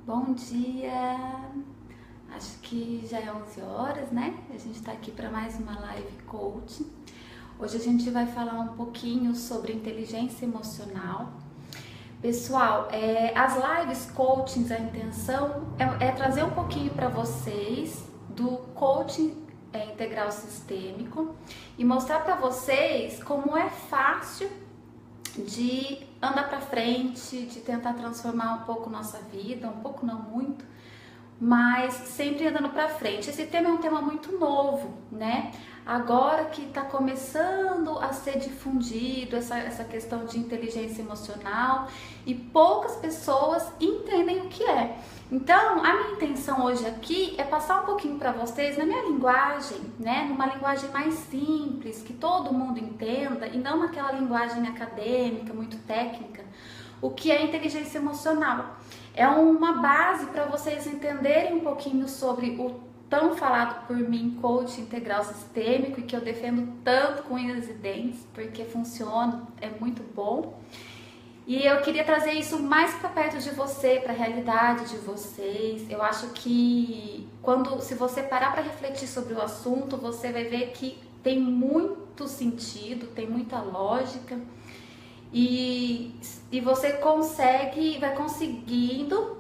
Bom dia! Acho que já é 11 horas, né? A gente tá aqui para mais uma live coaching. Hoje a gente vai falar um pouquinho sobre inteligência emocional. Pessoal, as lives coachings, a intenção é trazer um pouquinho para vocês do coaching integral sistêmico e mostrar para vocês como é fácil de andar para frente, de tentar transformar um pouco nossa vida, um pouco não muito, mas sempre andando para frente. Esse tema é um tema muito novo, né? Agora que está começando a ser difundido essa questão de inteligência emocional e poucas pessoas entendem o que é. Então, a minha intenção hoje aqui é passar um pouquinho para vocês na minha linguagem, né? Numa linguagem mais simples, que todo mundo entenda e não naquela linguagem acadêmica, muito técnica, o que é inteligência emocional. É uma base para vocês entenderem um pouquinho sobre o tão falado por mim, coach integral sistêmico, e que eu defendo tanto com unhas e dentes, porque funciona, é muito bom. E eu queria trazer isso mais para perto de você, para a realidade de vocês. Eu acho que se você parar para refletir sobre o assunto, você vai ver que tem muito sentido, tem muita lógica. E você vai conseguindo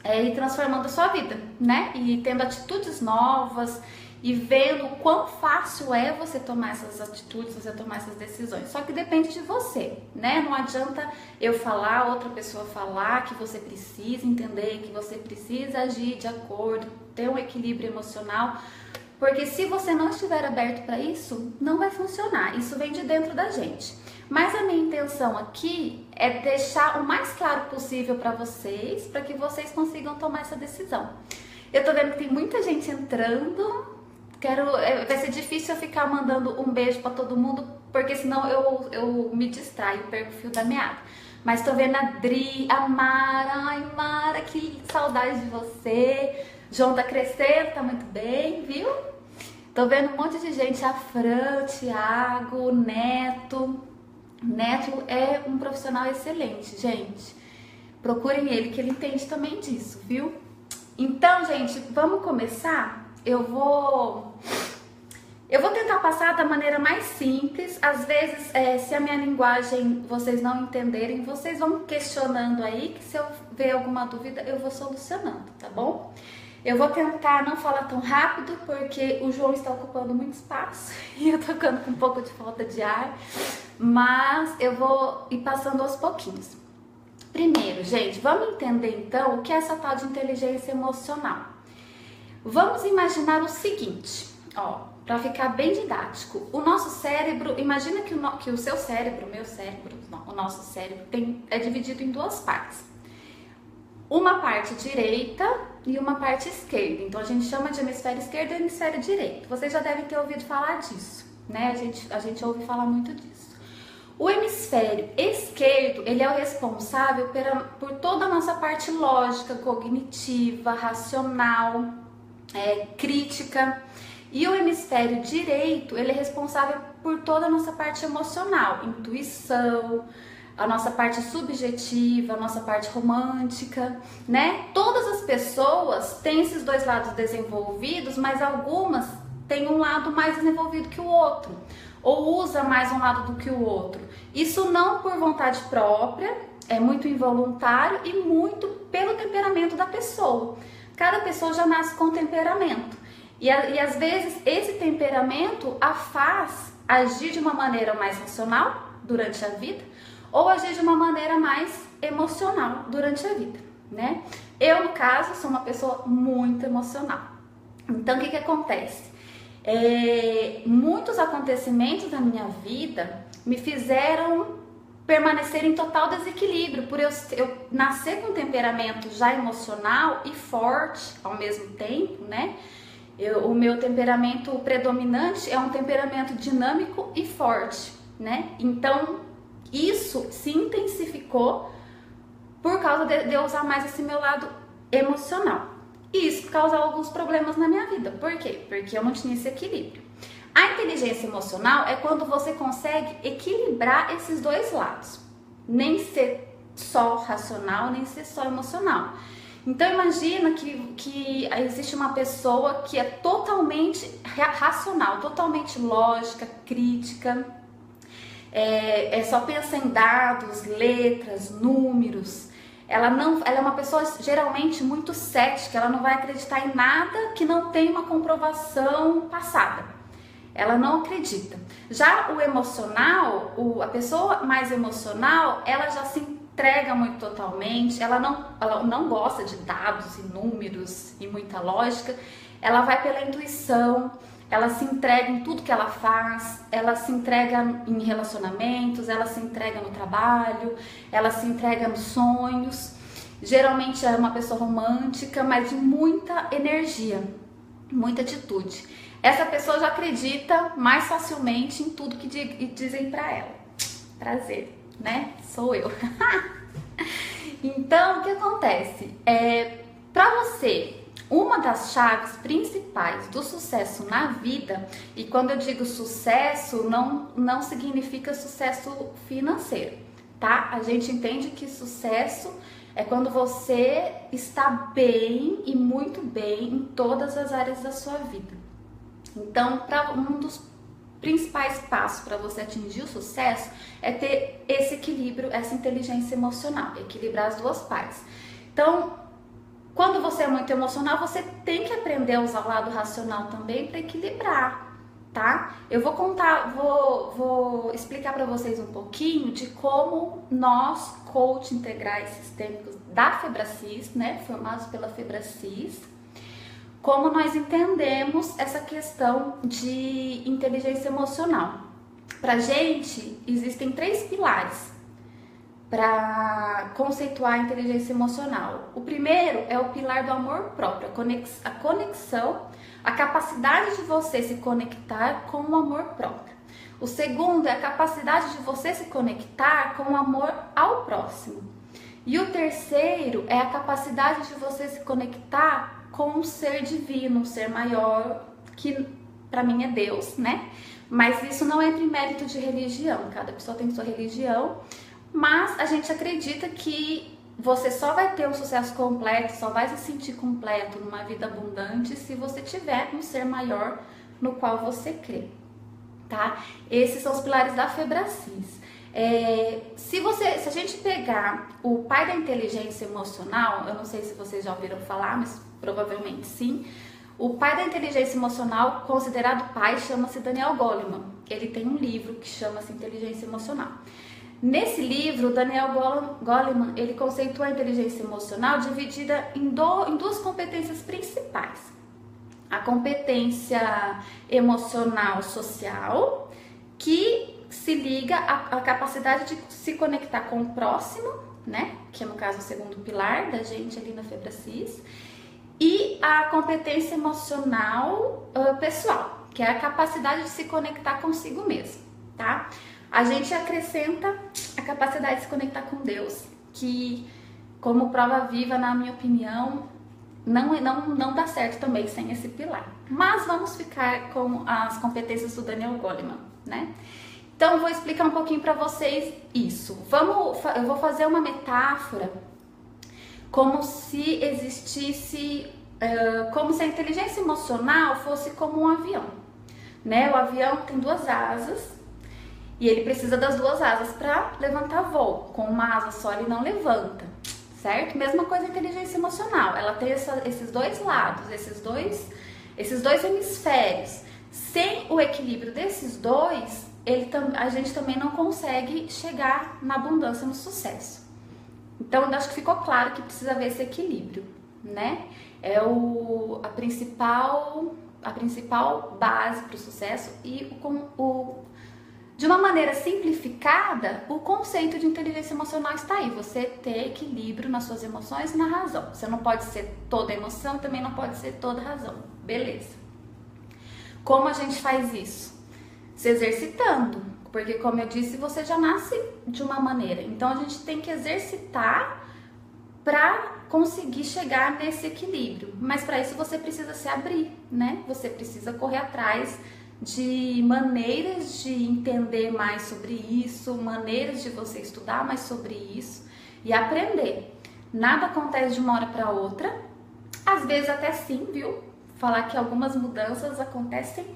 ir transformando a sua vida, né? E tendo atitudes novas e vendo o quão fácil é você tomar essas atitudes, você tomar essas decisões. Só que depende de você, né? Não adianta eu falar, outra pessoa falar que você precisa entender, que você precisa agir de acordo, ter um equilíbrio emocional, porque se você não estiver aberto para isso, não vai funcionar. Isso vem de dentro da gente. Mas a minha intenção aqui é deixar o mais claro possível para vocês, para que vocês consigam tomar essa decisão. Eu tô vendo que tem muita gente entrando. Vai ser difícil eu ficar mandando um beijo para todo mundo, porque senão eu me distraio, perco o fio da meada. Mas tô vendo a Dri, a Mara. Ai, Mara, que saudade de você. João tá crescendo, tá muito bem, viu? Tô vendo um monte de gente, a Fran, o Thiago, o Neto. Neto é um profissional excelente, gente. Procurem ele, que ele entende também disso, viu? Então, gente, vamos começar? Eu vou tentar passar da maneira mais simples. Às vezes, se a minha linguagem vocês não entenderem, vocês vão questionando aí, que se eu ver alguma dúvida, eu vou solucionando, tá bom? Eu vou tentar não falar tão rápido, porque o João está ocupando muito espaço e eu tô ficando com um pouco de falta de ar, mas eu vou ir passando aos pouquinhos. Primeiro, gente, vamos entender então o que é essa tal de inteligência emocional. Vamos imaginar o seguinte, ó, para ficar bem didático. O nosso cérebro, imagina que o seu cérebro, meu cérebro, não, o nosso cérebro é dividido em duas partes. Uma parte direita e uma parte esquerda. Então a gente chama de hemisfério esquerdo e hemisfério direito. Vocês já devem ter ouvido falar disso, né? A gente ouve falar muito disso. O hemisfério esquerdo, ele é o responsável por toda a nossa parte lógica, cognitiva, racional, crítica. E o hemisfério direito, ele é responsável por toda a nossa parte emocional, intuição, a nossa parte subjetiva, a nossa parte romântica, né? Todas as pessoas têm esses dois lados desenvolvidos, mas algumas têm um lado mais desenvolvido que o outro, ou usa mais um lado do que o outro. Isso não por vontade própria, é muito involuntário e muito pelo temperamento da pessoa. Cada pessoa já nasce com temperamento. E às vezes esse temperamento a faz agir de uma maneira mais racional durante a vida, ou agir de uma maneira mais emocional durante a vida, né? Eu, no caso, sou uma pessoa muito emocional. Então, o que acontece? Muitos acontecimentos da minha vida me fizeram permanecer em total desequilíbrio, por eu nascer com um temperamento já emocional e forte ao mesmo tempo, né? O meu temperamento predominante é um temperamento dinâmico e forte, né? Então, isso se intensificou por causa de eu usar mais esse meu lado emocional. E isso causou alguns problemas na minha vida. Por quê? Porque eu não tinha esse equilíbrio. A inteligência emocional é quando você consegue equilibrar esses dois lados. Nem ser só racional, nem ser só emocional. Então imagina que existe uma pessoa que é totalmente racional, totalmente lógica, crítica, só pensa em dados, letras, números. Ela é uma pessoa geralmente muito cética, ela não vai acreditar em nada que não tenha uma comprovação passada. Ela não acredita. Já o emocional, a pessoa mais emocional, ela já se entrega muito totalmente, ela não gosta de dados e números e muita lógica, ela vai pela intuição, ela se entrega em tudo que ela faz, ela se entrega em relacionamentos, ela se entrega no trabalho, ela se entrega nos sonhos. Geralmente é uma pessoa romântica, mas de muita energia, muita atitude. Essa pessoa já acredita mais facilmente em tudo que dizem pra ela. Prazer, né? Sou eu. Então, o que acontece? Pra você, uma das chaves principais do sucesso na vida, e quando eu digo sucesso, não significa sucesso financeiro, tá? A gente entende que sucesso é quando você está bem e muito bem em todas as áreas da sua vida. Então, um dos principais passos para você atingir o sucesso é ter esse equilíbrio, essa inteligência emocional, equilibrar as duas partes. Então, quando você é muito emocional, você tem que aprender a usar o lado racional também para equilibrar, tá? Eu vou explicar para vocês um pouquinho de como nós, coach integrais sistêmicos da Febracis, né, formados pela Febracis, como nós entendemos essa questão de inteligência emocional. Pra gente, existem 3 pilares para conceituar a inteligência emocional. O primeiro é o pilar do amor próprio, a conexão, a capacidade de você se conectar com o amor próprio. O segundo é a capacidade de você se conectar com o amor ao próximo. E o terceiro é a capacidade de você se conectar com um ser divino, um ser maior, que para mim é Deus, né? Mas isso não entra em mérito de religião, cada pessoa tem sua religião, mas a gente acredita que você só vai ter um sucesso completo, só vai se sentir completo numa vida abundante se você tiver um ser maior no qual você crê, tá? Esses são os pilares da Febracis. Se a gente pegar o pai da inteligência emocional, eu não sei se vocês já ouviram falar, mas provavelmente sim. O pai da inteligência emocional, considerado pai, chama-se Daniel Goleman. Ele tem um livro que chama-se Inteligência Emocional. Nesse livro, Daniel Goleman, ele conceitua a inteligência emocional dividida em duas competências principais. A competência emocional social, que se liga à capacidade de se conectar com o próximo, né? Que é no caso o segundo pilar da gente ali na Febracis. E a competência emocional pessoal, que é a capacidade de se conectar consigo mesmo, tá? A gente acrescenta a capacidade de se conectar com Deus, que, como prova viva, na minha opinião, não dá certo também sem esse pilar. Mas vamos ficar com as competências do Daniel Goleman, né? Então, vou explicar um pouquinho para vocês isso. Eu vou fazer uma metáfora como se existisse, como se a inteligência emocional fosse como um avião, né? O avião tem 2 asas e ele precisa das 2 asas para levantar voo. Com uma asa só ele não levanta, certo? Mesma coisa a inteligência emocional, ela tem esses 2 lados, esses dois hemisférios. Sem o equilíbrio desses dois, a gente também não consegue chegar na abundância, no sucesso. Então, eu acho que ficou claro que precisa haver esse equilíbrio, né? É a principal base para o sucesso e de uma maneira simplificada, o conceito de inteligência emocional está aí. Você ter equilíbrio nas suas emoções e na razão. Você não pode ser toda emoção, também não pode ser toda razão. Beleza. Como a gente faz isso? Se exercitando, porque como eu disse, você já nasce de uma maneira, então a gente tem que exercitar para conseguir chegar nesse equilíbrio, mas para isso você precisa se abrir, né? Você precisa correr atrás de maneiras de entender mais sobre isso, maneiras de você estudar mais sobre isso e aprender. Nada acontece de uma hora para outra. Às vezes até sim, viu? Falar que algumas mudanças acontecem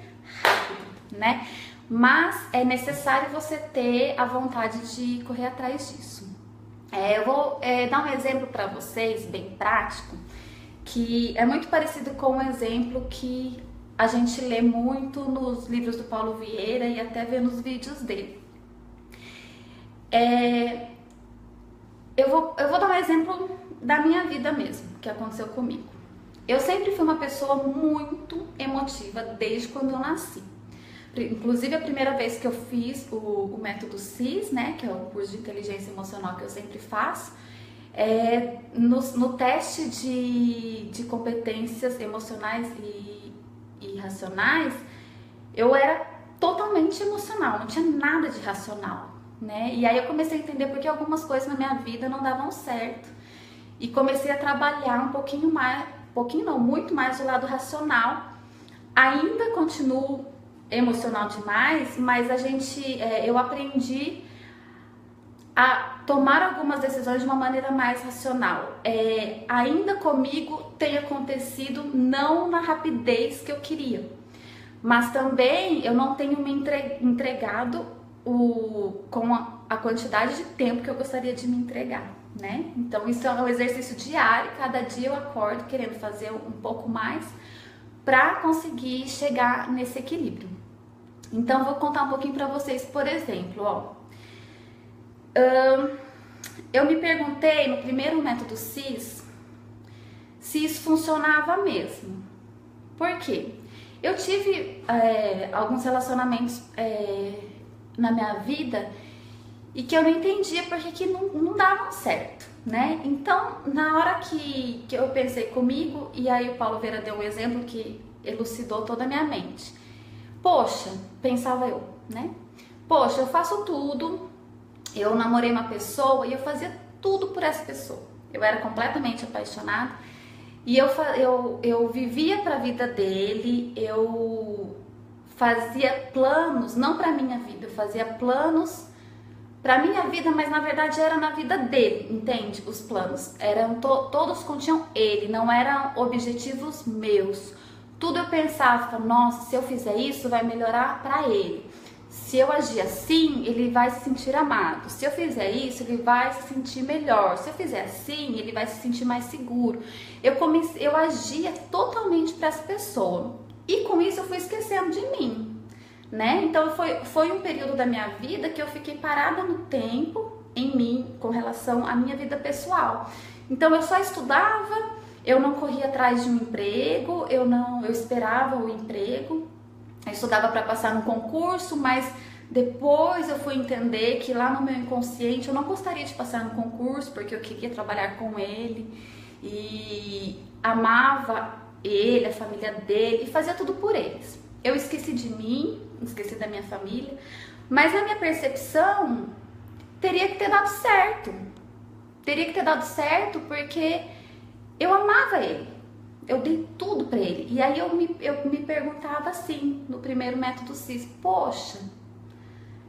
rápido, né? Mas é necessário você ter a vontade de correr atrás disso. Eu vou dar um exemplo para vocês, bem prático, que é muito parecido com um exemplo que a gente lê muito nos livros do Paulo Vieira e até vê nos vídeos dele. Eu vou dar um exemplo da minha vida mesmo, que aconteceu comigo. Eu sempre fui uma pessoa muito emotiva desde quando eu nasci. Inclusive, a primeira vez que eu fiz o método CIS, né, que é o curso de inteligência emocional que eu sempre faço, no teste de competências emocionais e racionais, eu era totalmente emocional, não tinha nada de racional, né? E aí eu comecei a entender porque algumas coisas na minha vida não davam certo. E comecei a trabalhar um pouquinho mais, muito mais do lado racional. Ainda continuo emocional demais, mas eu aprendi a tomar algumas decisões de uma maneira mais racional. Ainda comigo tem acontecido não na rapidez que eu queria, mas também eu não tenho me entregado com a quantidade de tempo que eu gostaria de me entregar, né? Então isso é um exercício diário, cada dia eu acordo querendo fazer um pouco mais para conseguir chegar nesse equilíbrio. Então vou contar um pouquinho para vocês, por exemplo, eu me perguntei no primeiro método CIS se isso funcionava mesmo. Por quê? Eu tive alguns relacionamentos na minha vida e que eu não entendia porque que não davam certo, né? Então, na hora que eu pensei comigo, e aí o Paulo Vieira deu um exemplo que elucidou toda a minha mente. Poxa, pensava eu, né? Poxa, eu faço tudo, eu namorei uma pessoa e eu fazia tudo por essa pessoa. Eu era completamente apaixonada e eu vivia para a vida dele, eu fazia planos, não para minha vida, eu fazia planos para minha vida, mas na verdade era na vida dele, entende? Os planos eram todos continham ele, não eram objetivos meus. Tudo eu pensava, nossa, se eu fizer isso vai melhorar para ele. Se eu agir assim, ele vai se sentir amado. Se eu fizer isso, ele vai se sentir melhor. Se eu fizer assim, ele vai se sentir mais seguro. Eu agia totalmente para essa pessoa. E com isso eu fui esquecendo de mim, né? Então foi um período da minha vida que eu fiquei parada no tempo em mim com relação à minha vida pessoal. Então eu só estudava, eu não corria atrás de um emprego, eu esperava o emprego. Eu estudava para passar no concurso, mas depois eu fui entender que lá no meu inconsciente eu não gostaria de passar no concurso porque eu queria trabalhar com ele e amava ele, a família dele e fazia tudo por eles. Eu esqueci de mim, esqueci da minha família, mas na minha percepção teria que ter dado certo. Teria que ter dado certo porque eu amava ele. Eu dei tudo pra ele. E aí eu me perguntava assim, no primeiro método CIS, poxa,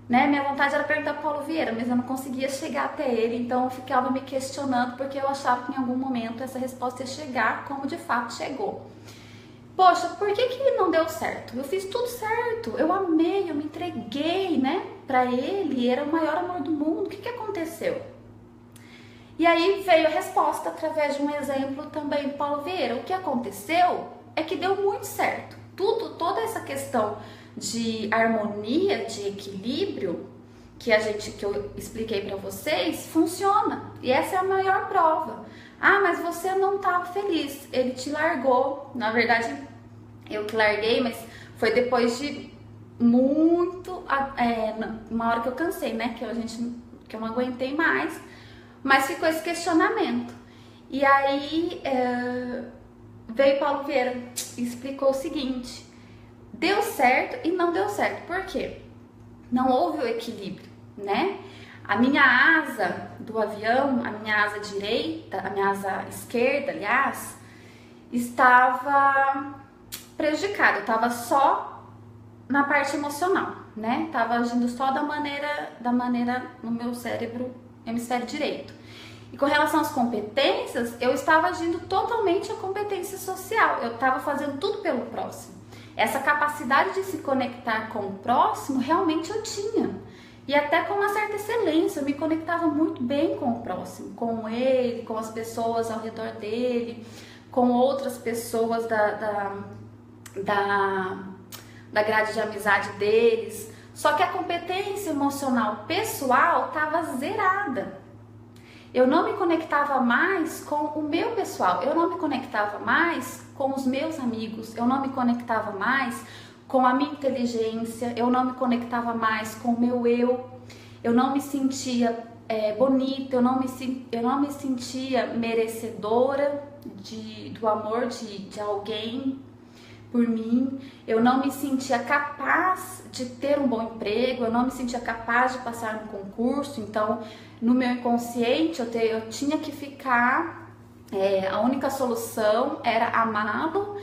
né? Minha vontade era perguntar pro Paulo Vieira, mas eu não conseguia chegar até ele, então eu ficava me questionando, porque eu achava que em algum momento essa resposta ia chegar, como de fato chegou. Poxa, por que não deu certo? Eu fiz tudo certo, eu amei, eu me entreguei, né, pra ele, era o maior amor do mundo, o que aconteceu? E aí veio a resposta através de um exemplo também do Paulo Vieira. O que aconteceu é que deu muito certo. Toda essa questão de harmonia, de equilíbrio que eu expliquei para vocês, funciona. E essa é a maior prova. Ah, mas você não estava feliz, ele te largou. Na verdade, eu que larguei, mas foi depois de muito, uma hora que eu cansei, né? Que eu não aguentei mais. Mas ficou esse questionamento. E aí veio Paulo Vieira e explicou o seguinte: deu certo e não deu certo. Por quê? Não houve o equilíbrio, né? A minha asa do avião, a minha asa direita, a minha asa esquerda, aliás, estava prejudicada. Eu estava só na parte emocional, né? Estava agindo só da maneira no meu cérebro, hemisfério direito. E com relação às competências, eu estava agindo totalmente a competência social. Eu estava fazendo tudo pelo próximo. Essa capacidade de se conectar com o próximo, realmente eu tinha. E até com uma certa excelência, eu me conectava muito bem com o próximo, com ele, com as pessoas ao redor dele, com outras pessoas da grade de amizade deles. Só que a competência emocional pessoal estava zerada. Eu não me conectava mais com o meu pessoal, eu não me conectava mais com os meus amigos, eu não me conectava mais com a minha inteligência, eu não me conectava mais com o meu eu não me sentia bonita, eu não me sentia merecedora do amor de alguém por mim, eu não me sentia capaz de ter um bom emprego, eu não me sentia capaz de passar no concurso. Então no meu inconsciente eu tinha que ficar, a única solução era amá-lo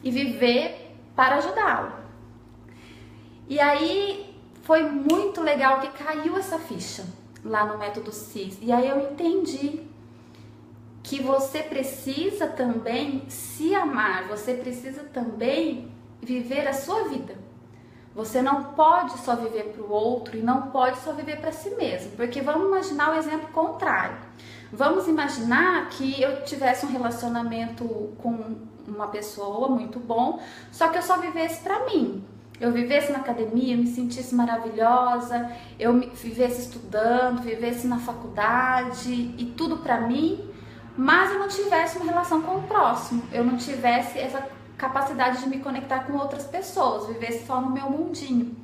e viver para ajudá-lo. E aí foi muito legal que caiu essa ficha lá no método CIS, e aí eu entendi que você precisa também se amar, você precisa também viver a sua vida. Você não pode só viver para o outro e não pode só viver para si mesmo, porque vamos imaginar o exemplo contrário. Vamos imaginar que eu tivesse um relacionamento com uma pessoa muito bom, só que eu só vivesse para mim. Eu vivesse na academia, me sentisse maravilhosa, eu vivesse estudando, vivesse na faculdade e tudo para mim, mas eu não tivesse uma relação com o próximo, eu não tivesse essa capacidade de me conectar com outras pessoas, vivesse só no meu mundinho.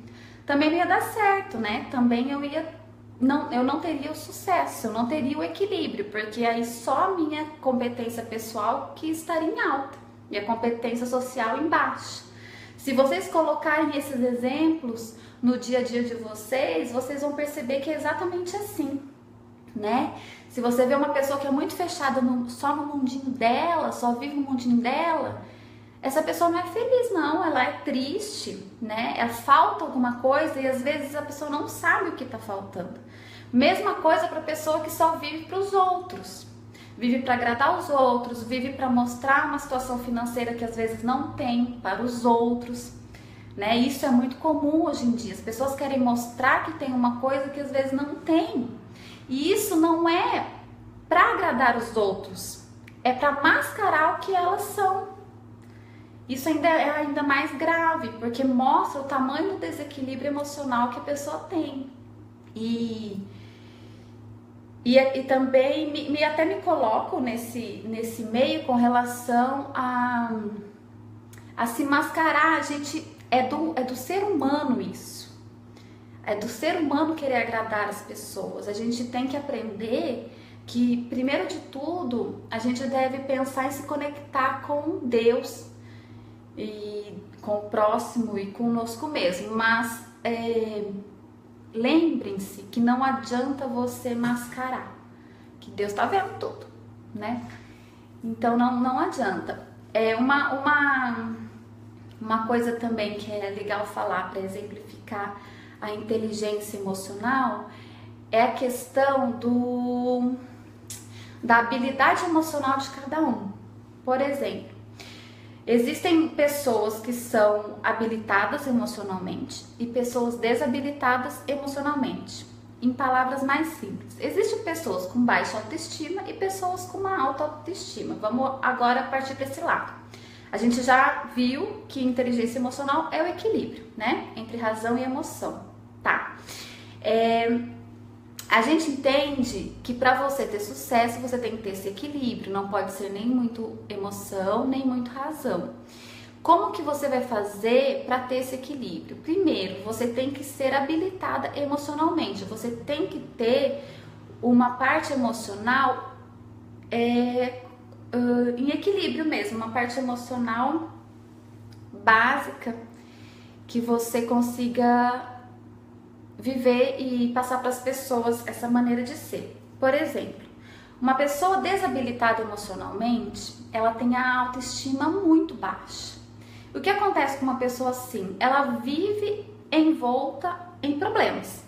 Também não ia dar certo, né? Também eu não teria o sucesso, eu não teria o equilíbrio, porque aí só a minha competência pessoal que estaria em alta e a competência social em baixa. Se vocês colocarem esses exemplos no dia a dia de vocês, vocês vão perceber que é exatamente assim, né? Se você vê uma pessoa que é muito fechada só no mundinho dela, só vive no mundinho dela, essa pessoa não é feliz não, ela é triste, né? Falta alguma coisa e às vezes a pessoa não sabe o que está faltando. Mesma coisa para a pessoa que só vive para os outros, vive para agradar os outros, vive para mostrar uma situação financeira que às vezes não tem para os outros, né? Isso é muito comum hoje em dia, as pessoas querem mostrar que tem uma coisa que às vezes não tem. E isso não é para agradar os outros, é para mascarar o que elas são. Isso é ainda mais grave, porque mostra o tamanho do desequilíbrio emocional que a pessoa tem. E também até me coloco nesse meio com relação a se mascarar. A gente é do ser humano isso. É do ser humano querer agradar as pessoas. A gente tem que aprender que, primeiro de tudo, a gente deve pensar em se conectar com Deus e com o próximo e conosco mesmo. Mas lembrem-se que não adianta você mascarar, que Deus está vendo tudo, né? Então não adianta. Uma coisa também que é legal falar para exemplificar a inteligência emocional é a questão da habilidade emocional de cada um. Por exemplo, existem pessoas que são habilitadas emocionalmente e pessoas desabilitadas emocionalmente. Em palavras mais simples, existem pessoas com baixa autoestima e pessoas com uma alta autoestima. Vamos agora partir para esse lado. A gente já viu que inteligência emocional é o equilíbrio, né? Entre razão e emoção, tá? A gente entende que para você ter sucesso, você tem que ter esse equilíbrio. Não pode ser nem muito emoção, nem muito razão. Como que você vai fazer para ter esse equilíbrio? Primeiro, você tem que ser habilitada emocionalmente. Você tem que ter uma parte emocional em equilíbrio mesmo, uma parte emocional básica que você consiga viver e passar para as pessoas essa maneira de ser. Por exemplo, uma pessoa desabilitada emocionalmente, ela tem a autoestima muito baixa. O que acontece com uma pessoa assim? Ela vive envolta em problemas.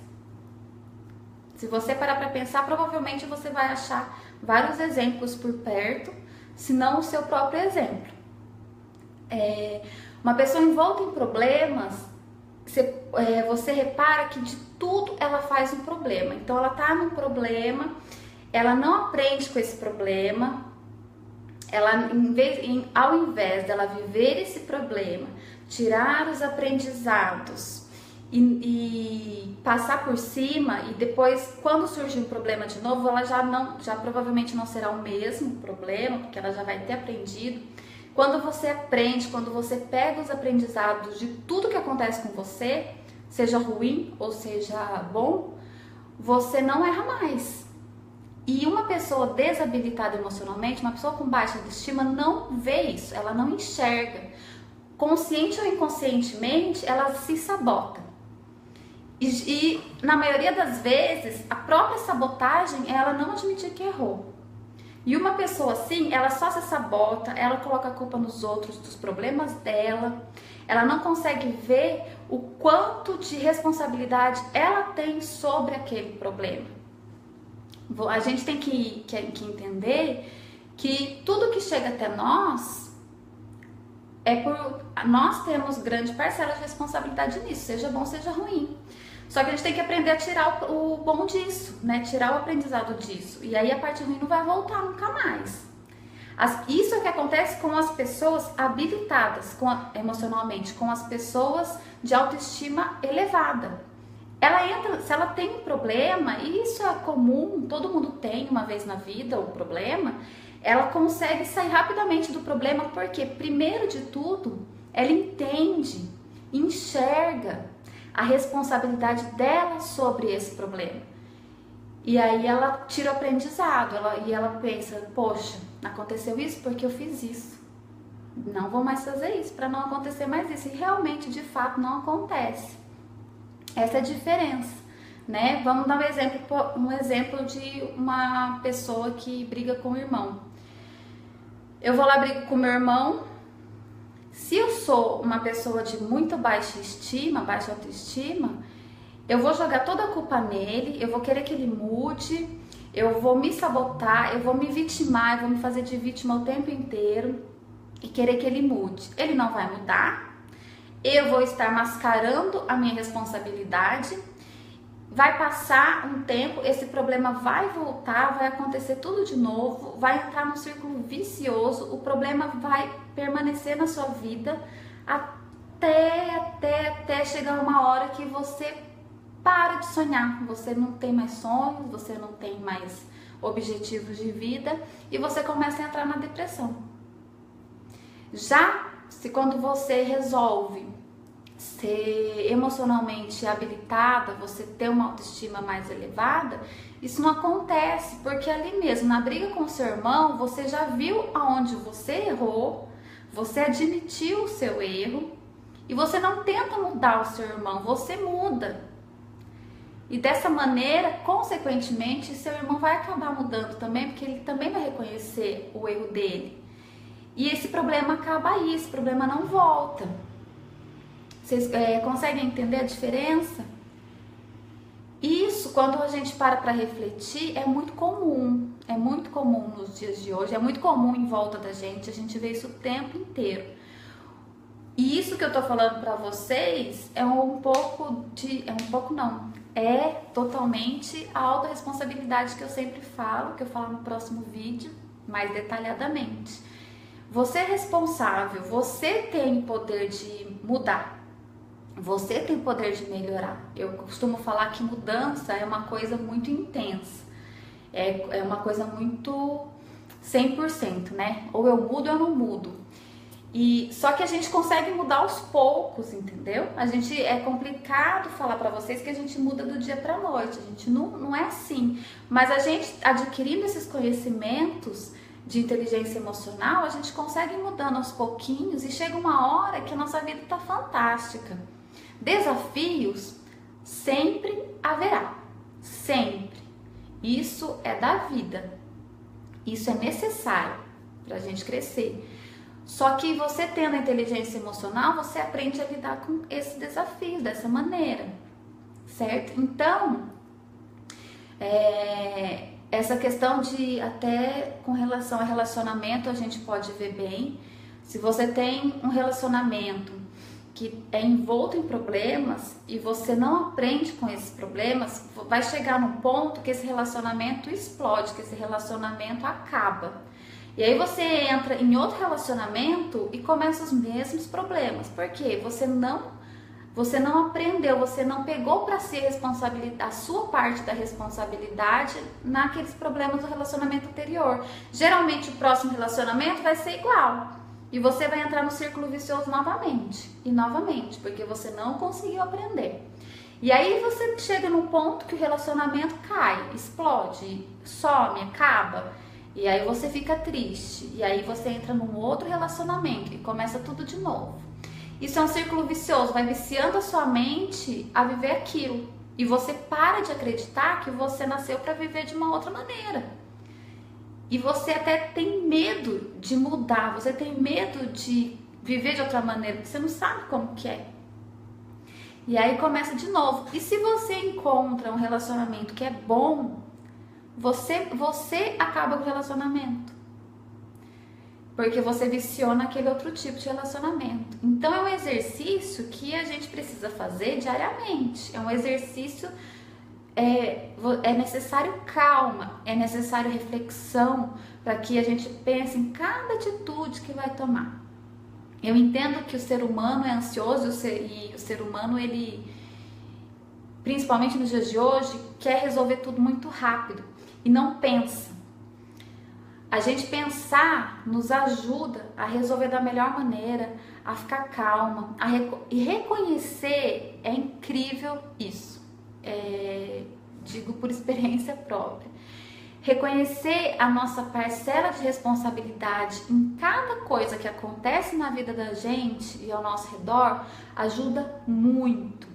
Se você parar para pensar, provavelmente você vai achar vários exemplos por perto, se não o seu próprio exemplo. Uma pessoa envolta em problemas, você repara que de tudo ela faz um problema. Então ela tá num problema, ela não aprende com esse problema, ela ao invés dela viver esse problema, tirar os aprendizados e passar por cima, e depois quando surge um problema de novo, ela já provavelmente não será o mesmo problema, porque ela já vai ter aprendido. Quando você aprende, quando você pega os aprendizados de tudo que acontece com você, seja ruim ou seja bom, você não erra mais. E uma pessoa desabilitada emocionalmente, uma pessoa com baixa autoestima, não vê isso, ela não enxerga. Consciente ou inconscientemente, ela se sabota. E na maioria das vezes, a própria sabotagem é ela não admitir que errou. E uma pessoa assim, ela só se sabota, ela coloca a culpa nos outros, dos problemas dela, ela não consegue ver o quanto de responsabilidade ela tem sobre aquele problema. A gente tem que entender que tudo que chega até nós, nós temos grande parcela de responsabilidade nisso, seja bom, seja ruim. Só que a gente tem que aprender a tirar o bom disso, né? Tirar o aprendizado disso. E aí a parte ruim não vai voltar nunca mais. Isso é o que acontece com as pessoas habilitadas emocionalmente, com as pessoas de autoestima elevada. Ela entra, se ela tem um problema, e isso é comum, todo mundo tem uma vez na vida o problema, ela consegue sair rapidamente do problema, porque primeiro de tudo, ela entende, enxerga a responsabilidade dela sobre esse problema. E aí ela tira o aprendizado, e ela pensa, poxa, aconteceu isso porque eu fiz isso. Não vou mais fazer isso para não acontecer mais isso. E realmente, de fato, não acontece. Essa é a diferença, né? Vamos dar um exemplo de uma pessoa que briga com o irmão. Eu vou lá, brigo com meu irmão. Se eu sou uma pessoa de muito baixa estima, baixa autoestima, eu vou jogar toda a culpa nele, eu vou querer que ele mude, eu vou me sabotar, eu vou me vitimar, eu vou me fazer de vítima o tempo inteiro e querer que ele mude. Ele não vai mudar, eu vou estar mascarando a minha responsabilidade, vai passar um tempo, esse problema vai voltar, vai acontecer tudo de novo, vai entrar num círculo vicioso, o problema vai permanecer na sua vida até chegar uma hora que você para de sonhar, você não tem mais sonhos, você não tem mais objetivos de vida e você começa a entrar na depressão. Já se quando você resolve ser emocionalmente habilitada, você ter uma autoestima mais elevada, isso não acontece, porque ali mesmo, na briga com o seu irmão, você já viu aonde você errou, você admitiu o seu erro e você não tenta mudar o seu irmão, você muda. E dessa maneira, consequentemente, seu irmão vai acabar mudando também, porque ele também vai reconhecer o erro dele. E esse problema acaba aí, esse problema não volta. Vocês conseguem entender a diferença? Isso, quando a gente para refletir, é muito comum nos dias de hoje, é muito comum em volta da gente, a gente vê isso o tempo inteiro. E isso que eu tô falando pra vocês é totalmente a autorresponsabilidade que eu sempre falo, que eu falo no próximo vídeo, mais detalhadamente. Você é responsável, você tem o poder de mudar. Você tem o poder de melhorar. Eu costumo falar que mudança é uma coisa muito intensa. É uma coisa muito 100%, né? Ou eu mudo ou eu não mudo. Só que a gente consegue mudar aos poucos, entendeu? É complicado falar pra vocês que a gente muda do dia pra noite. A gente não é assim. Mas a gente adquirindo esses conhecimentos de inteligência emocional, a gente consegue ir mudando aos pouquinhos e chega uma hora que a nossa vida tá fantástica. Desafios sempre haverá, sempre. Isso é da vida, isso é necessário para a gente crescer. Só que você tendo a inteligência emocional, você aprende a lidar com esse desafio dessa maneira, certo? Então, essa questão de, até com relação a relacionamento, a gente pode ver bem, se você tem um relacionamento que é envolto em problemas e você não aprende com esses problemas, vai chegar num ponto que esse relacionamento explode, que esse relacionamento acaba. E aí você entra em outro relacionamento e começa os mesmos problemas. Por quê? Você não aprendeu, você não pegou para si a sua parte da responsabilidade naqueles problemas do relacionamento anterior. Geralmente o próximo relacionamento vai ser igual. E você vai entrar no círculo vicioso novamente e novamente, porque você não conseguiu aprender. E aí você chega num ponto que o relacionamento cai, explode, some, acaba. E aí você fica triste. E aí você entra num outro relacionamento e começa tudo de novo. Isso é um círculo vicioso, vai viciando a sua mente a viver aquilo. E você para de acreditar que você nasceu para viver de uma outra maneira. E você até tem medo de mudar, você tem medo de viver de outra maneira, porque você não sabe como que é. E aí começa de novo. E se você encontra um relacionamento que é bom, você acaba com o relacionamento. Porque você viciou naquele outro tipo de relacionamento. Então é um exercício que a gente precisa fazer diariamente. É um exercício... É necessário calma, é necessário reflexão para que a gente pense em cada atitude que vai tomar. Eu entendo que o ser humano é ansioso e o ser humano, ele, principalmente nos dias de hoje, quer resolver tudo muito rápido e não pensa. A gente pensar nos ajuda a resolver da melhor maneira, a ficar calma, e reconhecer, é incrível isso. Digo por experiência própria, reconhecer a nossa parcela de responsabilidade em cada coisa que acontece na vida da gente e ao nosso redor ajuda muito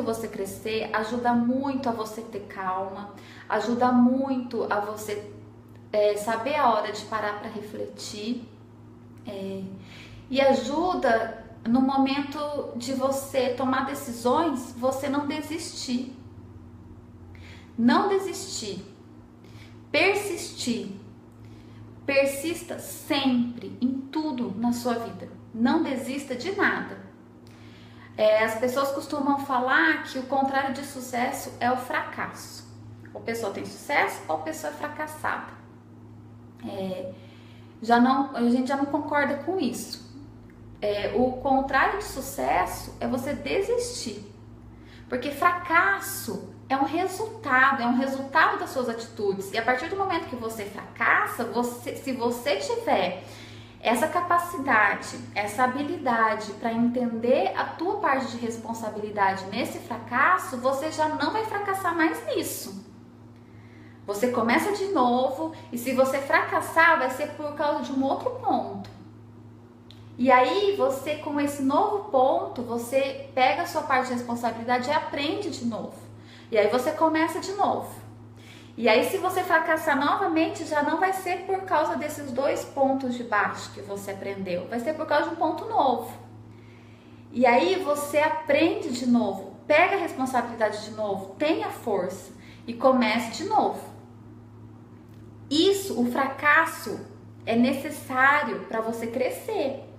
você crescer, ajuda muito a você ter calma, ajuda muito a você saber a hora de parar para refletir, e ajuda no momento de você tomar decisões, você não desistir. Não desistir. Persistir. Persista sempre, em tudo na sua vida. Não desista de nada. As pessoas costumam falar que o contrário de sucesso é o fracasso. Ou a pessoa tem sucesso ou a pessoa é fracassada. A gente já não concorda com isso. O contrário de sucesso é você desistir, porque fracasso é um resultado das suas atitudes, e a partir do momento que você fracassa, se você tiver essa capacidade, essa habilidade para entender a tua parte de responsabilidade nesse fracasso, você já não vai fracassar mais nisso. Você começa de novo, e se você fracassar, vai ser por causa de um outro ponto. E aí você, com esse novo ponto, você pega a sua parte de responsabilidade e aprende de novo. E aí você começa de novo. E aí se você fracassar novamente, já não vai ser por causa desses dois pontos de baixo que você aprendeu. Vai ser por causa de um ponto novo. E aí você aprende de novo, pega a responsabilidade de novo, tenha força e comece de novo. O fracasso é necessário para você crescer.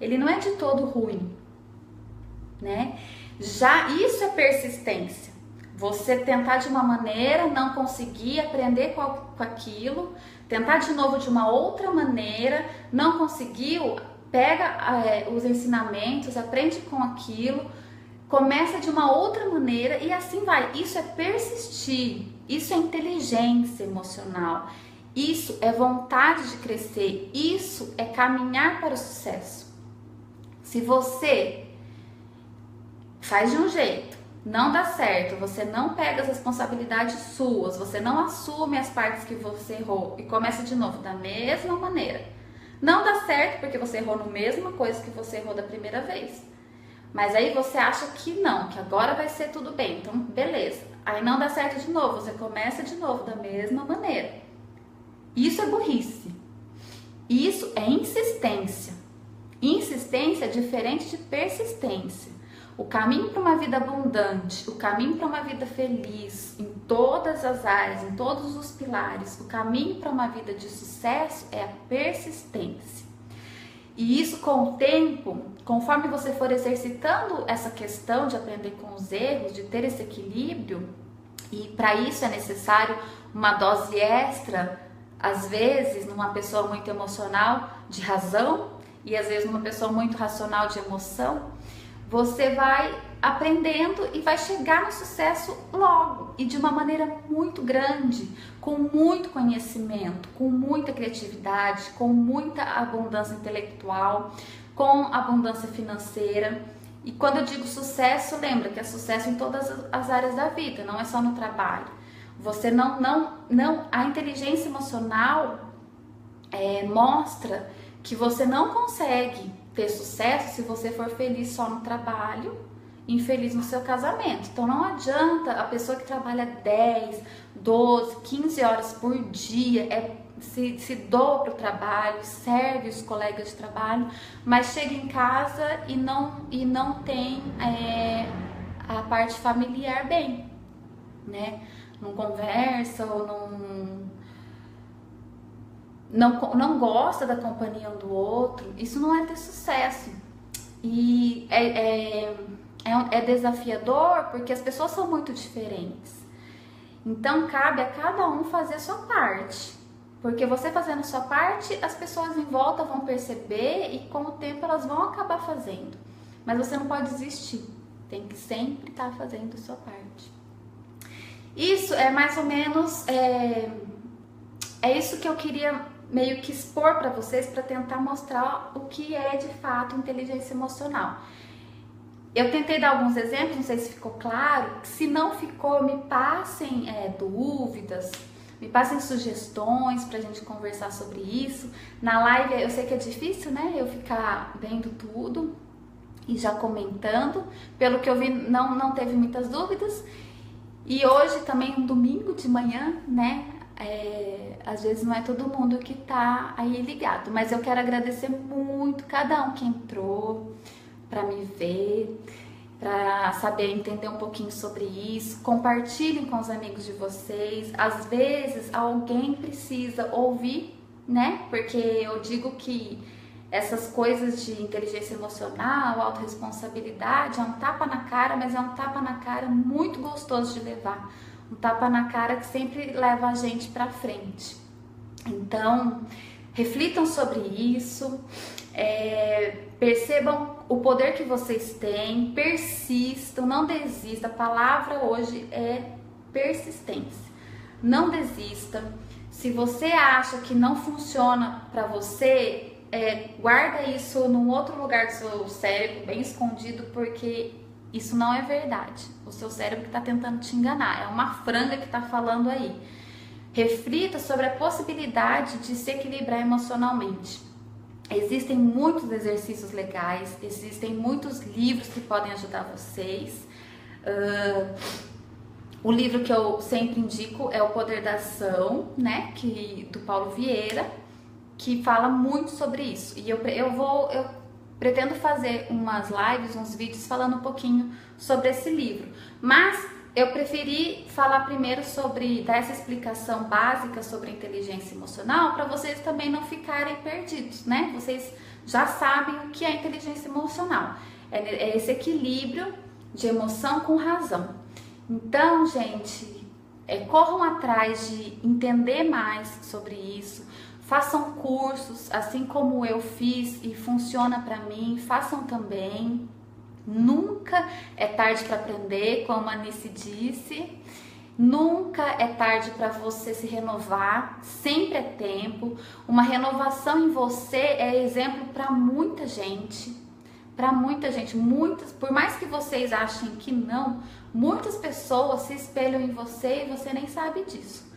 Ele não é de todo ruim, né? Já isso é persistência. Você tentar de uma maneira, não conseguir aprender com aquilo, tentar de novo de uma outra maneira, não conseguiu, pega os ensinamentos, aprende com aquilo, começa de uma outra maneira e assim vai. Isso é persistir, isso é inteligência emocional, isso é vontade de crescer, isso é caminhar para o sucesso. Se você faz de um jeito, não dá certo, você não pega as responsabilidades suas, você não assume as partes que você errou e começa de novo da mesma maneira. Não dá certo porque você errou na mesma coisa que você errou da primeira vez. Mas aí você acha que não, que agora vai ser tudo bem, então beleza. Aí não dá certo de novo, você começa de novo da mesma maneira. Isso é burrice. Isso é insistência. Insistência é diferente de persistência. O caminho para uma vida abundante, o caminho para uma vida feliz em todas as áreas, em todos os pilares, o caminho para uma vida de sucesso é a persistência. E isso, com o tempo, conforme você for exercitando essa questão de aprender com os erros, de ter esse equilíbrio, e para isso é necessário uma dose extra, às vezes numa pessoa muito emocional de razão e às vezes numa pessoa muito racional de emoção, você vai aprendendo e vai chegar no sucesso logo e de uma maneira muito grande, com muito conhecimento, com muita criatividade, com muita abundância intelectual, com abundância financeira. E quando eu digo sucesso, lembra que é sucesso em todas as áreas da vida, não é só no trabalho. Você a inteligência emocional mostra que você não consegue ter sucesso se você for feliz só no trabalho, infeliz no seu casamento. Então não adianta a pessoa que trabalha 10, 12, 15 horas por dia, se doa para o trabalho, serve os colegas de trabalho, mas chega em casa e não tem a parte familiar bem, né? Não conversa ou não gosta da companhia um do outro. Isso não é ter sucesso. E é desafiador porque as pessoas são muito diferentes. Então cabe a cada um fazer a sua parte. Porque você fazendo a sua parte, as pessoas em volta vão perceber e com o tempo elas vão acabar fazendo. Mas você não pode desistir. Tem que sempre estar fazendo a sua parte. Isso é mais ou menos... É isso que eu queria meio que expor para vocês, para tentar mostrar o que é de fato inteligência emocional. Eu tentei dar alguns exemplos, não sei se ficou claro. Se não ficou, me passem dúvidas, me passem sugestões pra gente conversar sobre isso. Na live eu sei que é difícil, né? Eu ficar vendo tudo e já comentando. Pelo que eu vi, não teve muitas dúvidas. E hoje também, um domingo de manhã, né? Às vezes não é todo mundo que tá aí ligado, mas eu quero agradecer muito cada um que entrou para me ver, para saber entender um pouquinho sobre isso. Compartilhem com os amigos de vocês. Às vezes alguém precisa ouvir, né? Porque eu digo que essas coisas de inteligência emocional, autorresponsabilidade, é um tapa na cara, mas é um tapa na cara muito gostoso de levar. Um tapa na cara que sempre leva a gente para frente. Então, reflitam sobre isso, percebam o poder que vocês têm, persistam, não desistam. A palavra hoje é persistência. Não desista. Se você acha que não funciona para você, guarda isso num outro lugar do seu cérebro, bem escondido, porque isso não é verdade. O seu cérebro que está tentando te enganar. É uma franga que está falando aí. Reflita sobre a possibilidade de se equilibrar emocionalmente. Existem muitos exercícios legais, existem muitos livros que podem ajudar vocês. O livro que eu sempre indico é O Poder da Ação, né? Do Paulo Vieira, que fala muito sobre isso. E eu pretendo fazer umas lives, uns vídeos falando um pouquinho sobre esse livro. Mas eu preferi falar primeiro dar essa explicação básica sobre inteligência emocional para vocês também não ficarem perdidos, né? Vocês já sabem o que é inteligência emocional. É esse equilíbrio de emoção com razão. Então, gente, corram atrás de entender mais sobre isso. Façam cursos, assim como eu fiz e funciona para mim, façam também. Nunca é tarde para aprender, como a Anice disse. Nunca é tarde para você se renovar, sempre é tempo. Uma renovação em você é exemplo para muita gente. Para muita gente, por mais que vocês achem que não, muitas pessoas se espelham em você e você nem sabe disso.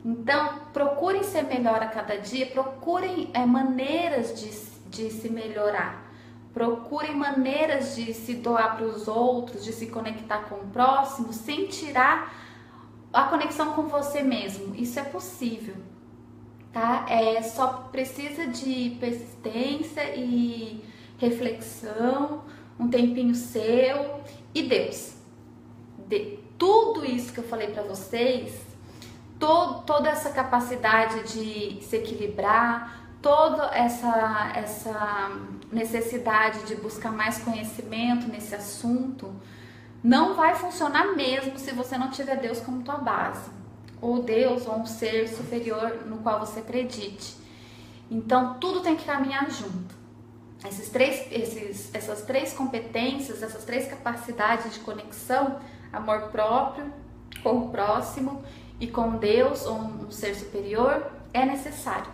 Então, procurem ser melhor a cada dia, procurem maneiras de se melhorar. Procurem maneiras de se doar para os outros, de se conectar com o próximo, sem tirar a conexão com você mesmo. Isso é possível, tá? Só precisa de persistência e reflexão, um tempinho seu e Deus. Tudo isso que eu falei para vocês, toda essa capacidade de se equilibrar, toda essa necessidade de buscar mais conhecimento nesse assunto, não vai funcionar mesmo se você não tiver Deus como tua base, ou Deus, ou um ser superior no qual você acredite. Então tudo tem que caminhar junto. Essas três competências, essas três capacidades de conexão, amor próprio, com o próximo e com Deus ou um ser superior, é necessário.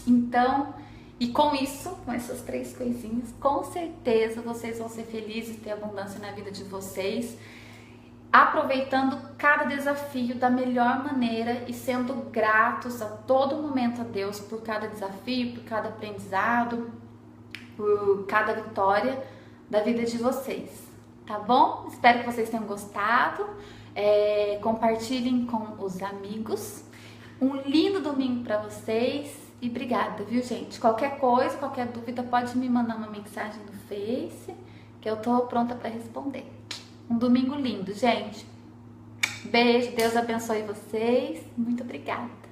Então, e com isso, com essas três coisinhas, com certeza vocês vão ser felizes e ter abundância na vida de vocês, aproveitando cada desafio da melhor maneira e sendo gratos a todo momento a Deus por cada desafio, por cada aprendizado, por cada vitória da vida de vocês, tá bom? Espero que vocês tenham gostado, compartilhem com os amigos. Um lindo domingo para vocês e obrigada, viu, gente? Qualquer coisa, qualquer dúvida, pode me mandar uma mensagem no Face, que eu tô pronta para responder. Um domingo lindo, gente. Beijo, Deus abençoe vocês. Muito obrigada.